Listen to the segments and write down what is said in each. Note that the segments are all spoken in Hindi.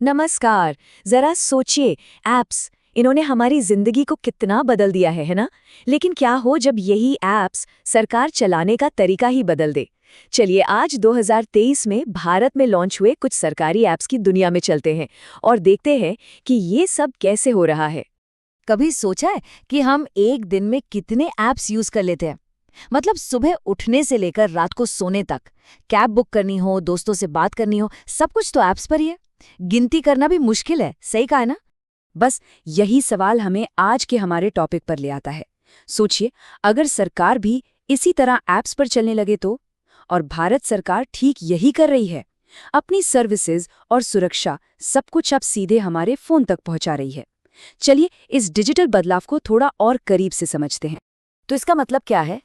नमस्कार। जरा सोचिए, एप्स इन्होंने हमारी जिंदगी को कितना बदल दिया है ना। लेकिन क्या हो जब यही एप्स सरकार चलाने का तरीका ही बदल दे। चलिए आज 2023 में भारत में लॉन्च हुए कुछ सरकारी एप्स की दुनिया में चलते हैं और देखते हैं कि ये सब कैसे हो रहा है। कभी सोचा है कि हम एक दिन में कितने ऐप्स यूज कर लेते हैं? मतलब सुबह उठने से लेकर रात को सोने तक। कैब बुक करनी हो, दोस्तों से बात करनी हो, सब कुछ तो ऐप्स पर ही है। गिनती करना भी मुश्किल है, सही कहा है ना? बस यही सवाल हमें आज के हमारे टॉपिक पर ले आता है। सोचिए, अगर सरकार भी इसी तरह ऐप्स पर चलने लगे तो। और भारत सरकार ठीक यही कर रही है। अपनी सर्विसेज और सुरक्षा सब कुछ अब सीधे हमारे फोन तक पहुंचा रही है। चलिए इस डिजिटल बदलाव को थोड़ा और करीब से समझते हैं। तो इसका मतलब क्या है?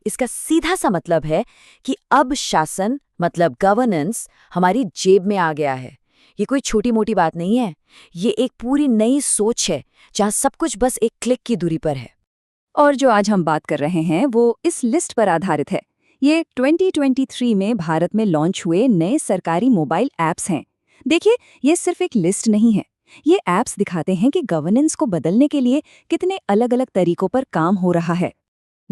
इसका सीधा सा मतलब है कि अब शासन मतलब गवर्नेंस हमारी जेब में आ गया है। ये कोई छोटी मोटी बात नहीं है। ये एक पूरी नई सोच है जहाँ सब कुछ बस एक क्लिक की दूरी पर है। और जो आज हम बात कर रहे हैं वो इस लिस्ट पर आधारित है। ये 2023 में भारत में लॉन्च हुए नए सरकारी मोबाइल ऐप्स हैं। देखिए, ये सिर्फ एक लिस्ट नहीं है। ये ऐप्स दिखाते हैं कि गवर्नेंस को बदलने के लिए कितने अलग-अलग तरीकों पर काम हो रहा है।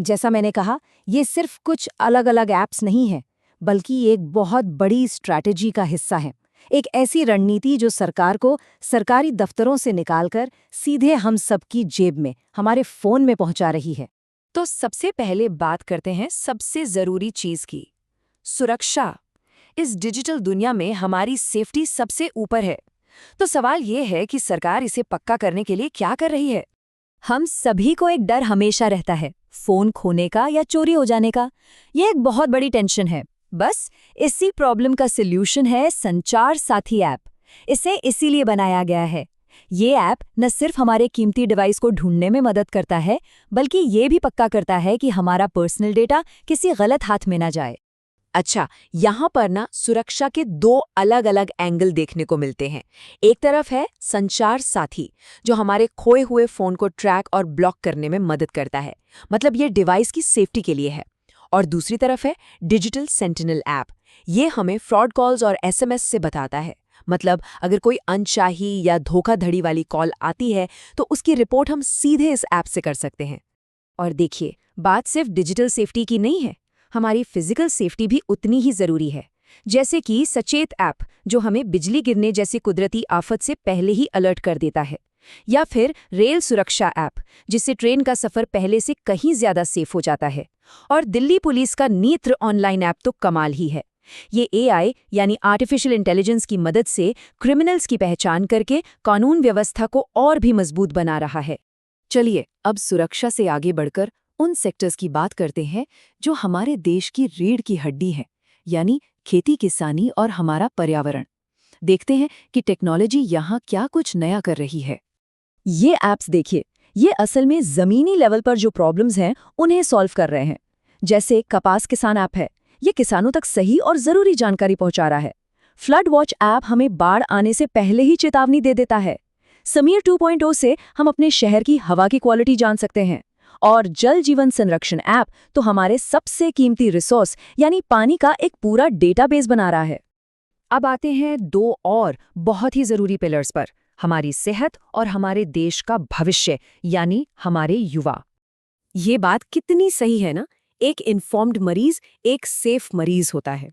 जैसा मैंने कहा, ये सिर्फ कुछ अलग अलग ऐप्स नहीं है, बल्कि एक बहुत बड़ी स्ट्रैटेजी का हिस्सा है। एक ऐसी रणनीति जो सरकार को सरकारी दफ्तरों से निकालकर सीधे हम सबकी जेब में, हमारे फोन में पहुंचा रही है। तो सबसे पहले बात करते हैं सबसे जरूरी चीज की, सुरक्षा। इस डिजिटल दुनिया में हमारी सेफ्टी सबसे ऊपर है। तो सवाल ये है कि सरकार इसे पक्का करने के लिए क्या कर रही है। हम सभी को एक डर हमेशा रहता है, फोन खोने का या चोरी हो जाने का। ये एक बहुत बड़ी टेंशन है। बस इसी प्रॉब्लम का सॉल्यूशन है संचार साथी ऐप। इसे इसीलिए बनाया गया है। ये ऐप न सिर्फ हमारे कीमती डिवाइस को ढूंढने में मदद करता है, बल्कि ये भी पक्का करता है कि हमारा पर्सनल डेटा किसी गलत हाथ में ना जाए। अच्छा, यहाँ पर ना सुरक्षा के दो अलग अलग एंगल देखने को मिलते हैं। एक तरफ है संचार साथी, जो हमारे खोए हुए फोन को ट्रैक और ब्लॉक करने में मदद करता है। मतलब ये डिवाइस की सेफ्टी के लिए है। और दूसरी तरफ है डिजिटल सेंटिनल ऐप। ये हमें फ्रॉड कॉल्स और एसएमएस से बताता है। मतलब अगर कोई अनचाही या धोखाधड़ी वाली कॉल आती है तो उसकी रिपोर्ट हम सीधे इस ऐप से कर सकते हैं। और देखिए, बात सिर्फ डिजिटल सेफ्टी की नहीं है, हमारी फिजिकल सेफ्टी भी उतनी ही जरूरी है। जैसे कि सचेत ऐप, जो हमें बिजली गिरने जैसी कुदरती आफत से पहले ही अलर्ट कर देता है। या फिर रेल सुरक्षा ऐप, जिससे ट्रेन का सफर पहले से कहीं ज्यादा सेफ हो जाता है। और दिल्ली पुलिस का नेत्र ऑनलाइन ऐप तो कमाल ही है। ये एआई यानी आर्टिफिशियल इंटेलिजेंस की मदद से क्रिमिनल्स की पहचान करके कानून व्यवस्था को और भी मजबूत बना रहा है। चलिए अब सुरक्षा से आगे बढ़कर उन सेक्टर्स की बात करते हैं जो हमारे देश की रीढ़ की हड्डी है, यानी खेती किसानी और हमारा पर्यावरण। देखते हैं कि टेक्नोलॉजी यहाँ क्या कुछ नया कर रही है। ये ऐप्स देखिए, ये असल में जमीनी लेवल पर जो प्रॉब्लम्स हैं उन्हें सॉल्व कर रहे हैं। जैसे कपास किसान ऐप है, ये किसानों तक सही और जरूरी जानकारी पहुंचा रहा है। फ्लड वॉच ऐप हमें बाढ़ आने से पहले ही चेतावनी दे देता है। समीर 2.0 से हम अपने शहर की हवा की क्वालिटी जान सकते हैं। और जल जीवन संरक्षण ऐप तो हमारे सबसे कीमती रिसोर्स यानी पानी का एक पूरा डेटाबेस बना रहा है। अब आते हैं दो और बहुत ही जरूरी पिलर्स पर, हमारी सेहत और हमारे देश का भविष्य यानी हमारे युवा। ये बात कितनी सही है ना। एक इन्फॉर्म्ड मरीज एक सेफ मरीज होता है।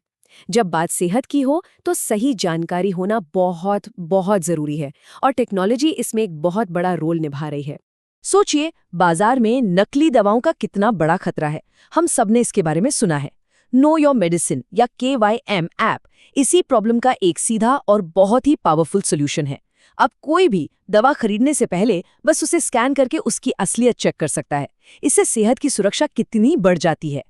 जब बात सेहत की हो तो सही जानकारी होना बहुत बहुत जरूरी है। और टेक्नोलॉजी इसमें एक बहुत बड़ा रोल निभा रही है। सोचिए, बाजार में नकली दवाओं का कितना बड़ा खतरा है। हम सबने इसके बारे में सुना है। नो योर मेडिसिन या KYM ऐप इसी प्रॉब्लम का एक सीधा और बहुत ही पावरफुल सोल्यूशन है। अब कोई भी दवा खरीदने से पहले बस उसे स्कैन करके उसकी असलियत चेक कर सकता है। इससे सेहत की सुरक्षा कितनी बढ़ जाती है।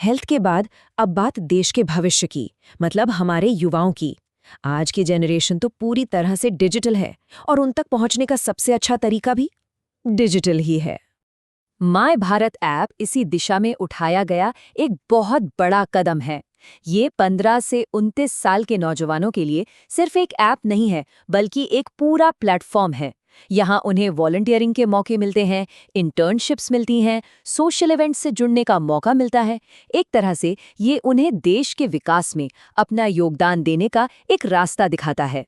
हेल्थ के बाद अब बात देश के भविष्य की, मतलब हमारे युवाओं की। आज की जनरेशन तो पूरी तरह से डिजिटल है और उन तक पहुंचने का सबसे अच्छा तरीका भी डिजिटल ही है। माय भारत ऐप इसी दिशा में उठाया गया एक बहुत बड़ा कदम है। ये 15 से 29 साल के नौजवानों के लिए सिर्फ एक ऐप नहीं है, बल्कि एक पूरा प्लेटफॉर्म है। यहाँ उन्हें वॉलंटियरिंग के मौके मिलते हैं, इंटर्नशिप्स मिलती हैं, सोशल इवेंट्स से जुड़ने का मौका मिलता है। एक तरह से ये उन्हें देश के विकास में अपना योगदान देने का एक रास्ता दिखाता है।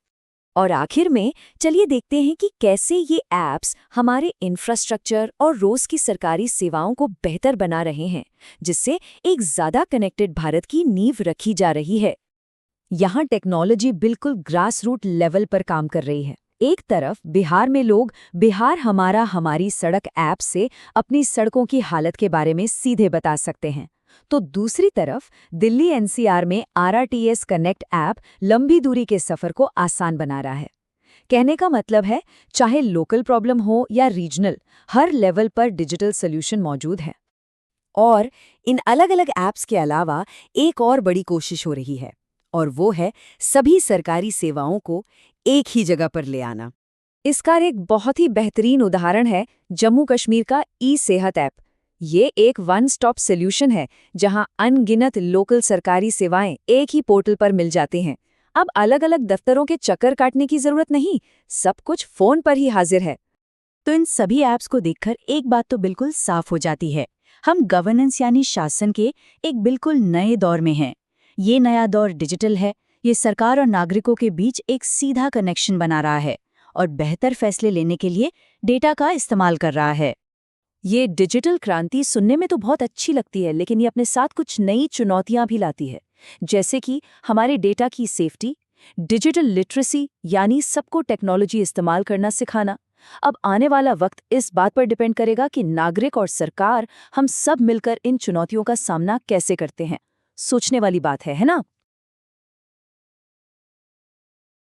और आखिर में चलिए देखते हैं कि कैसे ये ऐप्स हमारे इंफ्रास्ट्रक्चर और रोज की सरकारी सेवाओं को बेहतर बना रहे हैं, जिससे एक ज्यादा कनेक्टेड भारत की नींव रखी जा रही है। यहाँ टेक्नोलॉजी बिल्कुल ग्रास रूट लेवल पर काम कर रही है। एक तरफ बिहार में लोग बिहार हमारा हमारी सड़क ऐप से अपनी सड़कों की हालत के बारे में सीधे बता सकते हैं, तो दूसरी तरफ दिल्ली एनसीआर में आरआरटीएस कनेक्ट ऐप लंबी दूरी के सफर को आसान बना रहा है। कहने का मतलब है, चाहे लोकल प्रॉब्लम हो या रीजनल, हर लेवल पर डिजिटल सॉल्यूशन मौजूद है। और इन अलग-अलग ऐप्स के अलावा एक और बड़ी कोशिश हो रही है, और वो है सभी सरकारी सेवाओं को एक ही जगह पर ले आना। इसका एक बहुत ही बेहतरीन उदाहरण है जम्मू कश्मीर का ई-सेहत ऐप। ये एक वन स्टॉप सॉल्यूशन है जहां अनगिनत लोकल सरकारी सेवाएं एक ही पोर्टल पर मिल जाती हैं। अब अलग-अलग दफ्तरों के चक्कर काटने की जरूरत नहीं, सब कुछ फोन पर ही हाजिर है। तो इन सभी ऐप्स को देखकर एक बात तो बिल्कुल साफ हो जाती है, हम गवर्नेंस यानी शासन के एक बिल्कुल नए दौर में हैं। ये नया दौर डिजिटल है, ये सरकार और नागरिकों के बीच एक सीधा कनेक्शन बना रहा है और बेहतर फैसले लेने के लिए डेटा का इस्तेमाल कर रहा है। ये डिजिटल क्रांति सुनने में तो बहुत अच्छी लगती है, लेकिन ये अपने साथ कुछ नई चुनौतियां भी लाती है, जैसे कि हमारे डेटा की सेफ्टी, डिजिटल लिटरेसी यानी सबको टेक्नोलॉजी इस्तेमाल करना सिखाना। अब आने वाला वक्त इस बात पर डिपेंड करेगा कि नागरिक और सरकार हम सब मिलकर इन चुनौतियों का सामना कैसे करते हैं। सोचने वाली बात है ना?